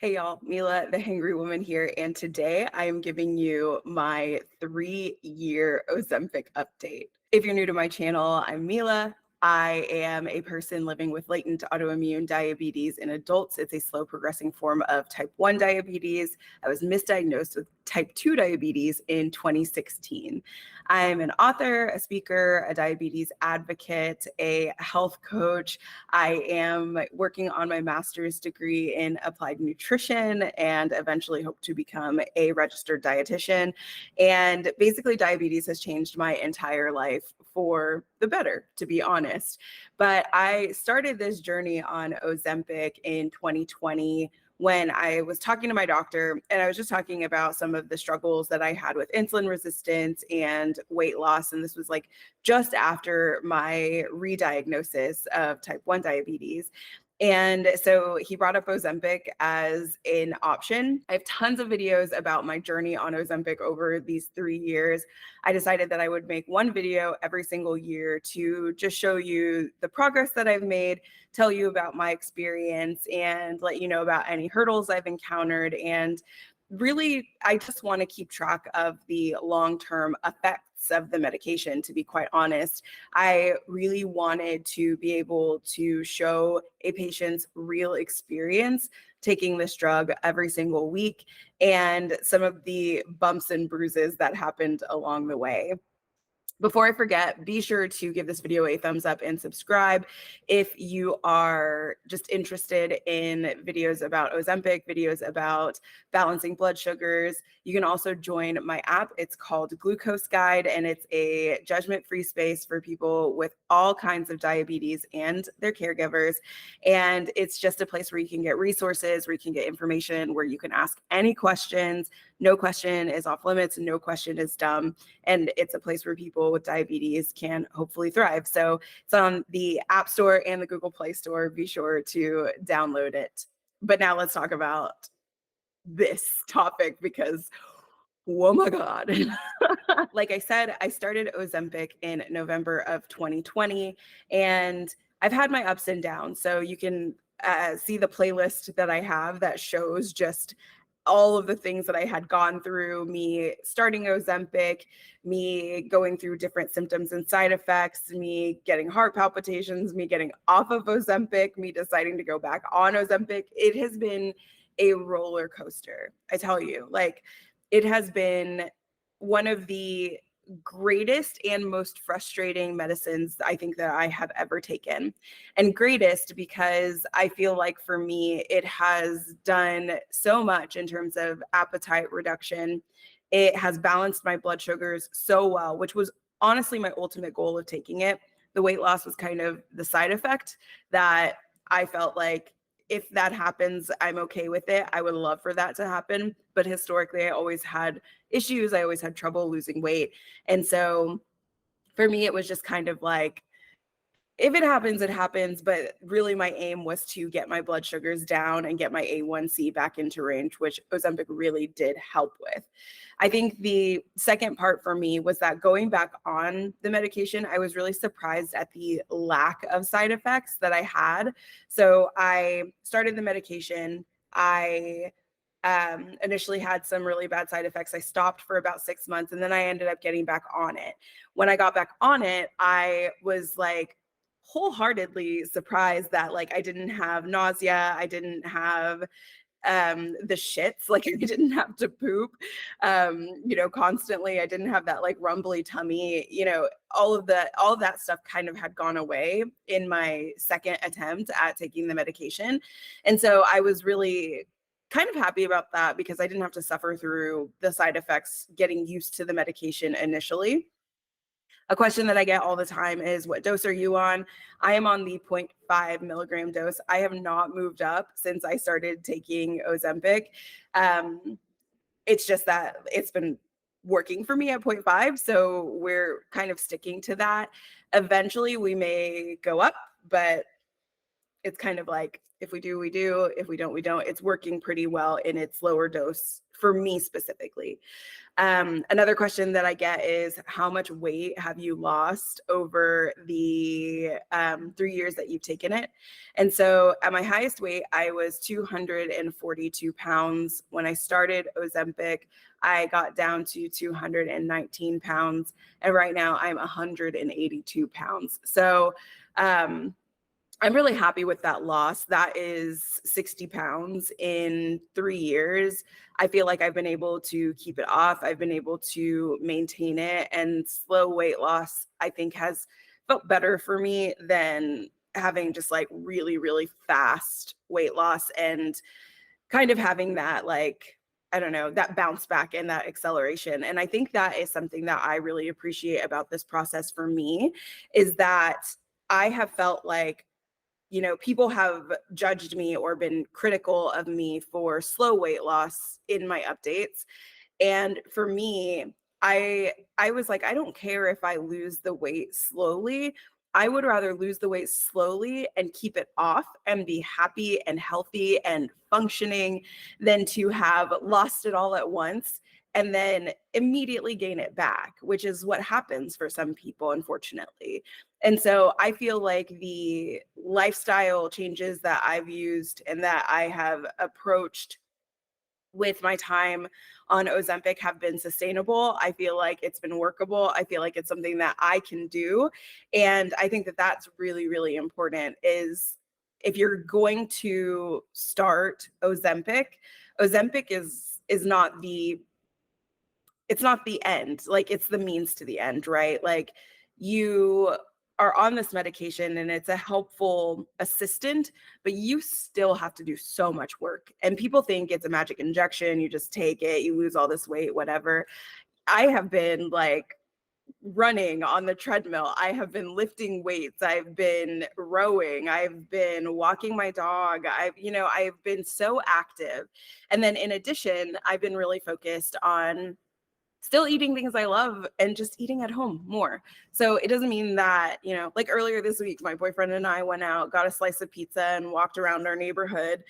Hey y'all, Mila, the Hangry Woman here, and today I am giving you my 3-year Ozempic update. If you're new to my channel, I'm Mila. I am a person living with latent autoimmune diabetes in adults. It's a slow progressing form of type 1 diabetes. I was misdiagnosed with type 2 diabetes in 2016. I'm an author, a speaker, a diabetes advocate, a health coach. I am working on my master's degree in applied nutrition and eventually hope to become a registered dietitian. And basically, diabetes has changed my entire life for the better, to be honest. But I started this journey on Ozempic in 2020 when I was talking to my doctor, and I was just talking about some of the struggles that I had with insulin resistance and weight loss. And this was like just after my re-diagnosis of type 1 diabetes. And so he brought up Ozempic as an option. I have tons of videos about my journey on Ozempic over these 3 years. I decided that I would make one video every single year to just show you the progress that I've made, tell you about my experience, and let you know about any hurdles I've encountered. And really, I just want to keep track of the long-term effects of the medication, to be quite honest. I really wanted to be able to show a patient's real experience taking this drug every single week and some of the bumps and bruises that happened along the way. Before I forget, be sure to give this video a thumbs up and subscribe if you are just interested in videos about Ozempic, videos about balancing blood sugars. You can also join my app. It's called Glucose Guide, and it's a judgment-free space for people with all kinds of diabetes and their caregivers. And it's just a place where you can get resources, where you can get information, where you can ask any questions. No question is off limits, no question is dumb. And it's a place where people with diabetes can hopefully thrive. So it's on the App Store and the Google Play Store. Be sure to download it. But now let's talk about this topic because, oh my God. Like I said, I started Ozempic in November of 2020, and I've had my ups and downs. So you can see the playlist that I have that shows just all of the things that I had gone through, me starting Ozempic, me going through different symptoms and side effects, me getting heart palpitations, me getting off of Ozempic, me deciding to go back on Ozempic. It has been a roller coaster, I tell you. Like, it has been one of the greatest and most frustrating medicines I think that I have ever taken. And greatest because I feel like for me, it has done so much in terms of appetite reduction. It has balanced my blood sugars so well, which was honestly my ultimate goal of taking it. The weight loss was kind of the side effect that I felt like if that happens, I'm okay with it. I would love for that to happen. But historically, I always had issues. I always had trouble losing weight. And so for me, it was just kind of like, if it happens, it happens. But really, my aim was to get my blood sugars down and get my A1C back into range, which Ozempic really did help with. I think the second part for me was that going back on the medication, I was really surprised at the lack of side effects that I had. So I started the medication. I initially had some really bad side effects. I stopped for about 6 months, and then I ended up getting back on it. When I got back on it, I was like, wholeheartedly surprised that like I didn't have nausea, I didn't have the shits, like I didn't have to poop constantly. I didn't have that like rumbly tummy, all of that stuff kind of had gone away in my second attempt at taking the medication. And so I was really kind of happy about that because I didn't have to suffer through the side effects getting used to the medication initially. A question that I get all the time is, what dose are you on? I am on the 0.5 milligram dose. I have not moved up since I started taking Ozempic. It's just that it's been working for me at 0.5. So we're kind of sticking to that. Eventually we may go up, but it's kind of like, if we do, we do. If we don't, we don't. It's working pretty well in its lower dose for me specifically. Another question that I get is, how much weight have you lost over the 3 years that you've taken it? And so at my highest weight, I was 242 pounds. When I started Ozempic, I got down to 219 pounds. And right now I'm 182 pounds. So I'm really happy with that loss. That is 60 pounds in 3 years. I feel like I've been able to keep it off. I've been able to maintain it, and slow weight loss, I think, has felt better for me than having just like really, really fast weight loss and kind of having that, like, I don't know, that bounce back and that acceleration. And I think that is something that I really appreciate about this process for me, is that I have felt like, people have judged me or been critical of me for slow weight loss in my updates. And for me, I was like, I don't care if I lose the weight slowly. I would rather lose the weight slowly and keep it off and be happy and healthy and functioning than to have lost it all at once and then immediately gain it back, which is what happens for some people, unfortunately. And so I feel like the lifestyle changes that I've used and that I have approached with my time on Ozempic have been sustainable. I feel like it's been workable. I feel like it's something that I can do. And I think that that's really, really important, is if you're going to start Ozempic, Ozempic is not the, it's not the end, like it's the means to the end, right? Like, you are on this medication and it's a helpful assistant, but you still have to do so much work. And people think it's a magic injection, you just take it, you lose all this weight, whatever. I have been like running on the treadmill. I have been lifting weights. I've been rowing. I've been walking my dog. I've been so active. And then in addition, I've been really focused on still eating things I love and just eating at home more. So it doesn't mean that, like earlier this week, my boyfriend and I went out, got a slice of pizza and walked around our neighborhood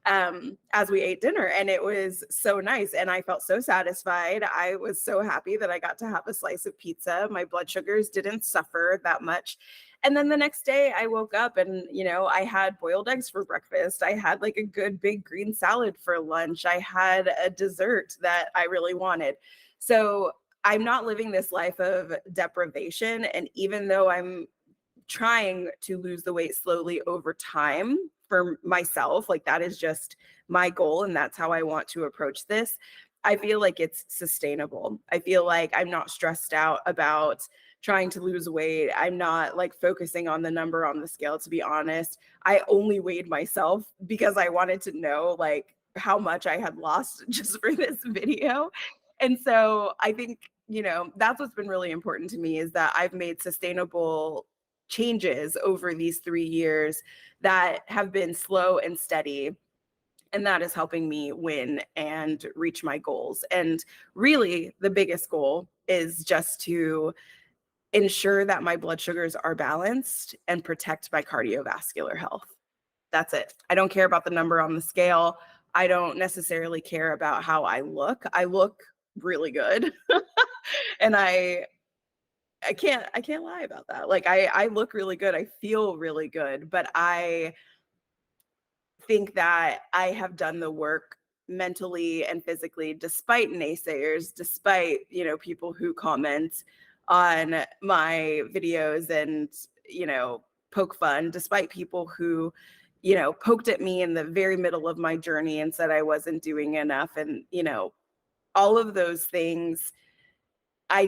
as we ate dinner. And it was so nice. And I felt so satisfied. I was so happy that I got to have a slice of pizza. My blood sugars didn't suffer that much. And then the next day I woke up and, I had boiled eggs for breakfast. I had like a good big green salad for lunch. I had a dessert that I really wanted. So I'm not living this life of deprivation. And even though I'm trying to lose the weight slowly over time for myself, like that is just my goal and that's how I want to approach this, I feel like it's sustainable. I feel like I'm not stressed out about trying to lose weight. I'm not like focusing on the number on the scale, to be honest. I only weighed myself because I wanted to know like how much I had lost just for this video. And so I think, that's what's been really important to me, is that I've made sustainable changes over these 3 years that have been slow and steady. And that is helping me win and reach my goals. And really, the biggest goal is just to ensure that my blood sugars are balanced and protect my cardiovascular health. That's it. I don't care about the number on the scale. I don't necessarily care about how I look. I look really good. And I can't lie about that. Like I look really good. I feel really good, but I think that I have done the work mentally and physically, despite naysayers, despite, people who comment on my videos and, poke fun, despite people who, poked at me in the very middle of my journey and said I wasn't doing enough. And, all of those things, I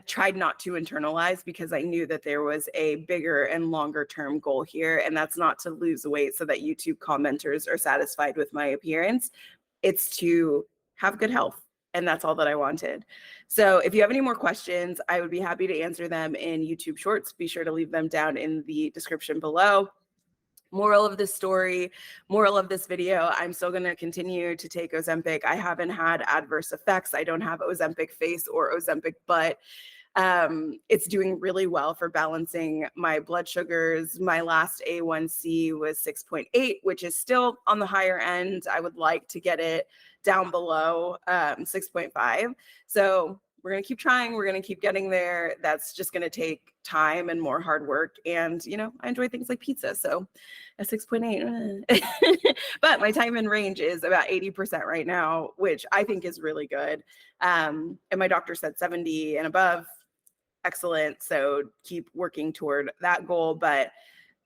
tried not to internalize, because I knew that there was a bigger and longer term goal here. And that's not to lose weight so that YouTube commenters are satisfied with my appearance. It's to have good health. And that's all that I wanted. So if you have any more questions, I would be happy to answer them in YouTube Shorts. Be sure to leave them down in the description below. Moral of this story, moral of this video, I'm still going to continue to take Ozempic. I haven't had adverse effects. I don't have Ozempic face or Ozempic butt. It's doing really well for balancing my blood sugars. My last A1C was 6.8, which is still on the higher end. I would like to get it down below 6.5. So we're going to keep trying. We're going to keep getting there. That's just going to take time and more hard work. And, you know, I enjoy things like pizza. So a 6.8, but my time in range is about 80% right now, which I think is really good. And my doctor said 70 and above. Excellent. So keep working toward that goal. But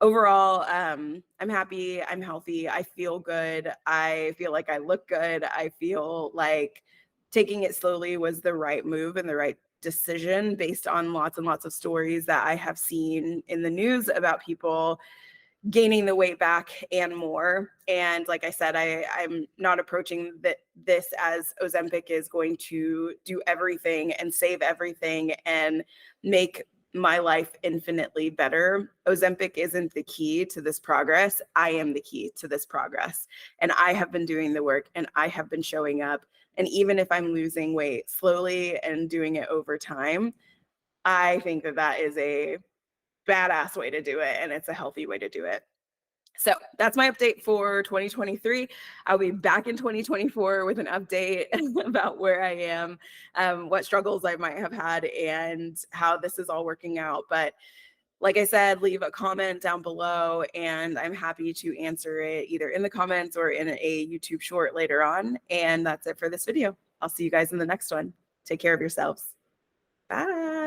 overall, I'm happy. I'm healthy. I feel good. I feel like I look good. I feel like taking it slowly was the right move and the right decision based on lots and lots of stories that I have seen in the news about people gaining the weight back and more. And like I said, I'm not approaching this as Ozempic is going to do everything and save everything and make my life infinitely better. Ozempic isn't the key to this progress. I am the key to this progress. And I have been doing the work and I have been showing up. And even if I'm losing weight slowly and doing it over time, I think that that is a badass way to do it. And it's a healthy way to do it. So that's my update for 2023. I'll be back in 2024 with an update about where I am, what struggles I might have had, and how this is all working out. But like I said, leave a comment down below, and I'm happy to answer it either in the comments or in a YouTube short later on. And that's it for this video. I'll see you guys in the next one. Take care of yourselves. Bye.